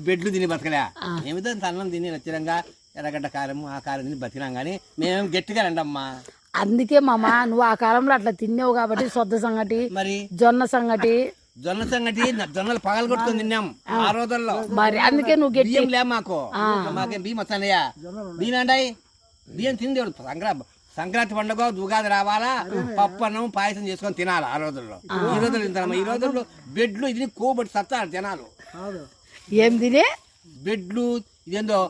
బెడ్లు తిని బతకలే. ఏమితో అన్నం తిని నచ్చిరంగా ఎర్రగడ్డ కారం ఆ కారం తిని బతికినాం కానీ మేము గట్టిగా రండమ్మా. అందుకే మామ నువ్వు ఆ కాలంలో అట్లా తిన్నావు కాబట్టి సొద్ద సంగటి మరి జొన్న సంగటి జొన్నలు పగలు కొట్టుకొని తిన్నాం ఆ రోజుల్లో. మరి అందుకే నువ్వు గట్టి బియ్యం లే మాకేం బియ్యం వస్తానయ్యా. బియ్యం అంటాయి బియ్యం తిందేవాడు. సంక్రాంతి పండుగ ఉగాది రావాలా పప్పు అన్నం పాయసం చేసుకొని తినాలి ఆ రోజుల్లో. ఈ రోజుల్లో తింటారమ్మా. ఈ రోజుల్లో బెడ్లు ఇది కోబట్టి సత్తారు జనాలు. ఏం తినే బెడ్లు ఇదేందో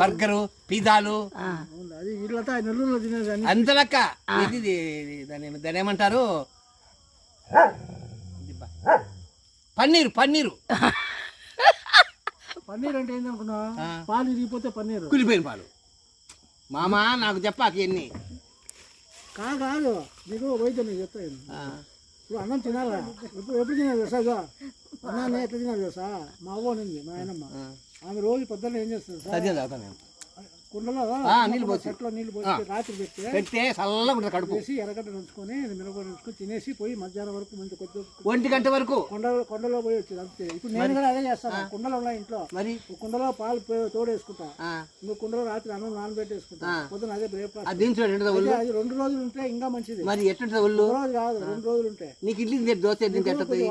బర్గరు పిజ్జాలు అంత లెక్క. ఇది దాని ఏమంటారు పన్నీరు పన్నీర్ అంటే ఏందనుకున్నా పాలు ఇరిగిపోతే పన్నీరు కులిపోయిన పాలు. మామా నాకు చెప్పాక ఎన్ని కాదు నీకు వైద్యం నేను చెప్తాను. ఇప్పుడు అన్నం తినాలా ఎప్పుడు తినాలి తెలుసా? అన్నాన్ని ఎట్లా తినాలి తెలుసా? మా అవ్వ ఉంది మా ఆయనమ్మ. ఆమె రోజు పొద్దున్న ఏం చేస్తుంది సార్? కుండలో నీళ్ళు పోసి రాత్రి పెడితే చల్లగా కడుపు వేసి ఎర్రగడ్డ ఉంచుకొని మిరపగడ్డ ఉంచుకొని తినేసి పోయి మధ్యాహ్నం వరకు మంచి కొద్ది 1 గంట వరకు కొండలో పోయి వచ్చింది అంతే. ఇప్పుడు నేను కూడా అదే చేస్తాను. కుండలో ఉన్నాయి ఇంట్లో. మరి కుండలో పాలు తోడేసుకుంటా, ఇంకో కుండలో రాత్రి అన్నం నానబెట్టేసుకుంటా, పొద్దున అదే బ్రేక్ఫాస్ట్. అది 2 రోజులు ఉంటే ఇంకా మంచిది. మరి ఎట్లా ఒళ్ళు రోజు కాదు 2 రోజులు ఉంటాయి. నీకు ఇడ్లీ దోశ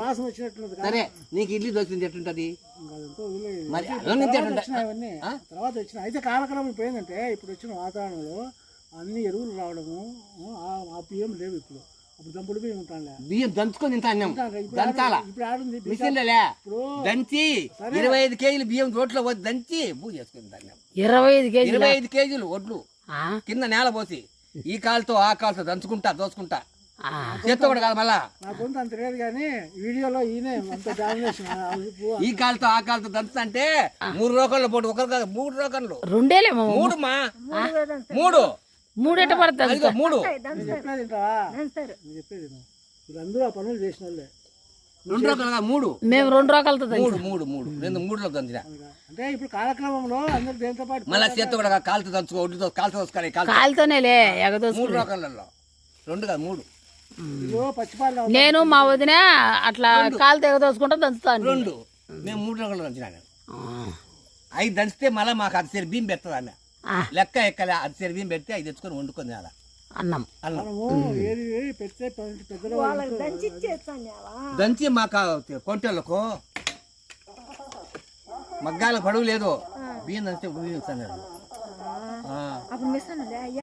వాసన వచ్చినట్టు. సరే నీకు ఇడ్లీ దోశ ఎట్లుంటది? తర్వాత వచ్చిన అయితే కాలక్రమం ఇప్పుడు ఏంటంటే ఇప్పుడు వచ్చిన వాతావరణంలో అన్ని ఎరువులు రావడము ఆ బియ్యం లేవు ఇప్పుడు. అప్పుడు దంపుడు బియ్యం ఉంటాను బియ్యం దంచుకొని దంచాలా దంచి 25 కేజీలు బియ్యం రోట్లో పోసి దంచి పూజ చేసుకుని 25 కేజీలు ఒడ్లు కింద నేల పోసి ఈ కాలుతో ఆ కాలుతో దంచుకుంటా దోసుకుంటా చేత్తో కూడా కాదు. మళ్ళా నా గొంతు అంత లేదు కానీ వీడియోలో ఈయన అంత డామినేషన్. ఈ కాలుతో ఆ కాలుతో దంచుతా అంటే 3 రోకళ్ళు పోటీ ఒకరు కాదు 3 రోకళ్ళు 3 ఎట్ట పడుతుంది? 3 చెప్పేది చెప్పేది వీళ్ళందరూ ఆ పనులు చేసిన వాళ్ళే. 2 రోకలు కాదు 3. మేము 2 రోకలతో 3 దంచినా. అంటే ఇప్పుడు కాలక్రమంలో అందరు దేంతో పాటు మళ్ళీ చేత్తో కూడా కాలుతో దంచుకో ఒడ్డుతో కాలుతో దోసుకోవాలి. కాలుతోనేలే ఎగదోసు 3 రోకళ్ళలో 2 కాదు 3. పచ్చిపాలు నేను మా వదిన అట్లా కాలు తెగదోసుకుంటా దంచుతాను. 2 మేము 3 రోకళ్ళు దంచినా. 5 దంచితే మళ్ళీ మాకు అది సరి బియ్యం పెడుతుంది ఆమె. లెక్క ఎక్కలే అది సరి బియ్యం పెడితే 5 తెచ్చుకొని వండుకొని తినాలి అన్నం. దంచి మాకు కొంటలకు మగ్గాలకు పడుగు లేదు బియ్యం దంచితే బియ్యం ఇస్తాను.